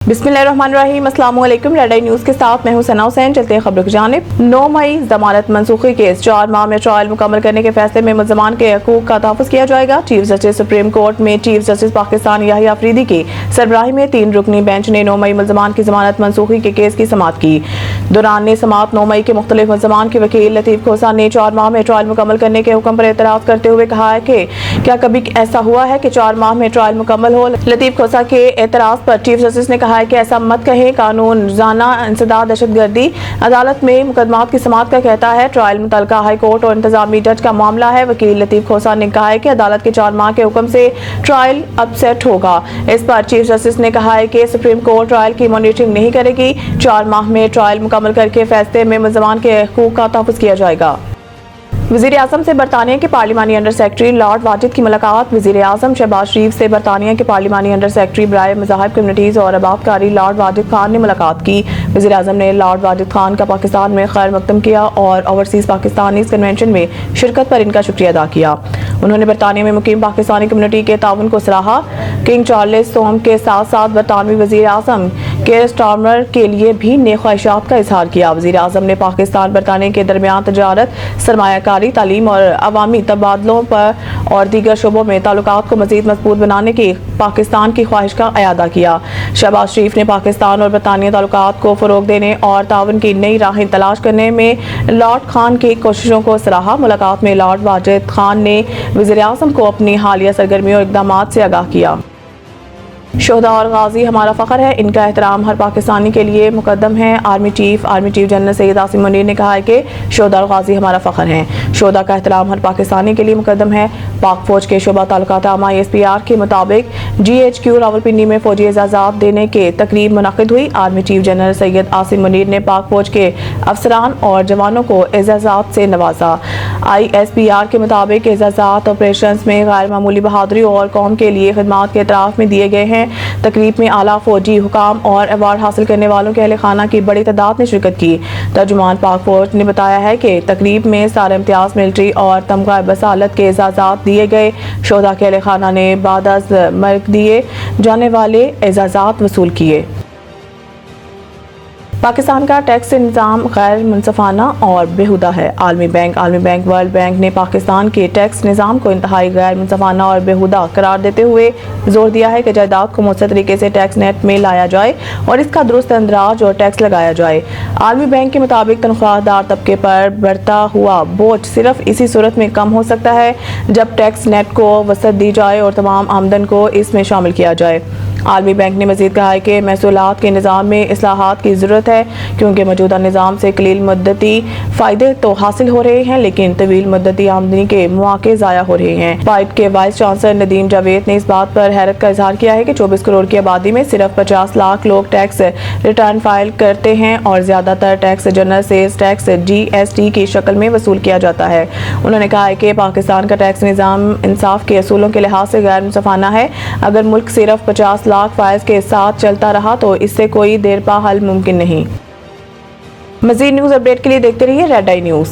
बिस्मिल्लाहिर्रहमानिर्रहीम। अस्सलाम वालेकुम। रेड आई न्यूज़ के साथ मैं हूं सना हुसैन। चलते हैं खबरों की जानिब। 9 मई जमानत मनसूखी केस 4 माह में ट्रायल मुकम्मल करने के फैसले में मुल्ज़मान के हकूक़ का तहफ़्फ़ुज़ किया जाएगा। चीफ जस्टिस सुप्रीम कोर्ट में चीफ जस्टिस पाकिस्तान याहिया अफरीदी की सरबराही में 3 रुकनी बेंच ने 9 मई मुल्ज़मान की जमानत मनसूखी के केस की समाअत की। दौरान समाअत 9 मई के मुख्तलिफ मुल्ज़मान के वकील लतीफ़ खोसा ने 4 माह में ट्रायल मुकम्मल करने के हुक्म पर एतराज़ करते हुए कहा है कि क्या कभी ऐसा हुआ है कि 4 माह में ट्रायल मुकम्मल हो। लतीफ़ खोसा के एतराज़ पर चीफ जस्टिस ने कहा है कि ऐसा मत कहें, कानून रोज़ाना इंसदाद दहशतगर्दी अदालत में मुकदमात की समाअत का कहता है। ट्रायल मुतल्लिका हाई कोर्ट और इंतजामी जज का मामला है। वकील लतीफ़ खोसा ने कहा है कि अदालत के 4 माह के हुक्म से ट्रायल अपसेट होगा। इस पर चीफ जस्टिस ने कहा है कि सुप्रीम कोर्ट ट्रायल की मॉनिटरिंग नहीं करेगी। 4 माह में ट्रायल मुकम्मल करके फैसले में मुल्ज़मान के हकूक़ का तहफ़्फ़ुज़ किया जाएगा। वज़ीर-ए-आज़म से बरतानिया के पार्लिमानी अंडर सेक्रेटरी लॉर्ड वाजिद की मुलाकात। वज़ीर-ए-आज़म शहबाज शरीफ से बरतानिया के पार्लिमानी अंडर सेक्रेटरी बराए मज़ाहिब कम्युनिटीज़ और आबादकारी लॉर्ड वाजिद खान ने मुलाकात की। वज़ीर-ए-आज़म ने लॉर्ड वाजिद खान का पाकिस्तान में खैर मक़दम किया और ओवरसीज़ पाकिस्तानीज़ कन्वेंशन में शिरकत पर इनका शुक्रिया अदा किया। उन्होंने बरतानिया में मुकीम पाकिस्तानी कम्युनिटी के ताउन को सराहा। किंग चार्ल्स सोम के साथ साथ बरतानवी वज़ीर-ए-आज़म केयर स्टार्मर के लिए भी नेक ख्वाहिशात का इजहार किया। वज़ीर-ए-आज़म ने पाकिस्तान बरतानिया के दरमियान तजारत, सरमायाकारी, तालीम और अवामी तबादलों पर और दीगर शोबों में ताल्लुकात को मज़ीद मजबूत बनाने की पाकिस्तान की ख्वाहिश का अयादा किया। शहबाज शरीफ ने पाकिस्तान और बरतानिया ताल्लुकात को फ़रोग़ देने और ताउन की नई राहें तलाश करने में लॉर्ड खान की कोशिशों को सराहा। मुलाकात में लॉर्ड वाजिद खान ने वज़ीर-ए-आज़म को अपनी हालिया सरगर्मियों और इक़दामात से आगाह किया। शोहदा और गाजी हमारा फ़ख्र है, इनका एहतराम हर पाकिस्तानी के लिए मुकद्दम है। Army chief general Syed Asim Munir ने कहा है कि शोहदा और गाजी हमारा फ़ख्र हैं। शोहदा का एहतराम हर पाकिस्तानी के लिए मुकद्दम है। पाक फ़ौज के शोबा ताल्लुकात आमा SPR के मुताबिक GHQ रावलपिंडी में फ़ौजी एजाज़ात देने के तकरीब मुनक़िद हुई। Army chief general Syed Asim Munir ने पाक फ़ौज के अफसरान और जवानों को एजाज़ात से नवाजा। ISPR के मुताबिक एजाज़ात ऑपरेशन में गैर मामूली बहादुरी और कौम के लिए खिदमात के एतराफ़ में दिए गए हैं। तकरीब में आला फौजी हुकाम और अवार्ड हासिल करने वालों के अहले खाना की बड़ी तादाद ने शिरकत की। तर्जुमान पाक फौज ने बताया है कि तकरीब में सारे इम्तियाज मिलिट्री और तमगा बसालत के एजाज़ात दिए गए। शोहदा के अहले खाना ने बाद अज़ मर्ग दिए जाने वाले एजाज़ात वसूल किए। पाकिस्तान का टैक्स निज़ाम गैर मुनसफाना और बेहुदा है। आलमी बैंक, वर्ल्ड बैंक ने पाकिस्तान के टैक्स निज़ाम को इंतहाई गैर मुनसफाना और बेहुदा करार देते हुए जोर दिया है कि जायदाद को मुअस्सर तरीके से टैक्स नेट में लाया जाए और इसका दुरुस्त अंदाज और टैक्स लगाया जाए। आलमी बैंक के मुताबिक तनख्वाहदार तबके पर बढ़ता हुआ बोझ सिर्फ इसी सूरत में कम हो सकता है जब टैक्स नेट को वसअत दी जाए और तमाम आमदन को इसमें शामिल किया जाए। आलमी बैंक ने मज़ीद कहा है कि महसूलात के निज़ाम में इस्लाहात की ज़रूरत है क्योंकि मौजूदा निज़ाम से कलील मुद्दती फ़ायदे तो हासिल हो रहे हैं लेकिन तवील मुद्दती आमदनी के मौके ज़ाया हो रहे हैं। पाइप के वाइस चांसलर नदीम जावेद ने इस बात पर हैरत का इजहार किया है कि 24 करोड़ की आबादी में सिर्फ 50 लाख लोग टैक्स रिटर्न फाइल करते हैं और ज़्यादातर tax general sales tax GST की शक्ल में वसूल किया जाता है। उन्होंने कहा है कि पाकिस्तान का टैक्स निज़ाम इंसाफ के असूलों के लिहाज से गैर मुनसफाना है। अगर मुल्क सिर्फ 50 लाख फायज के साथ चलता रहा तो इससे कोई देर पा हल मुमकिन नहीं। मज़ीद न्यूज़ अपडेट के लिए देखते रहिए रेड आई न्यूज़।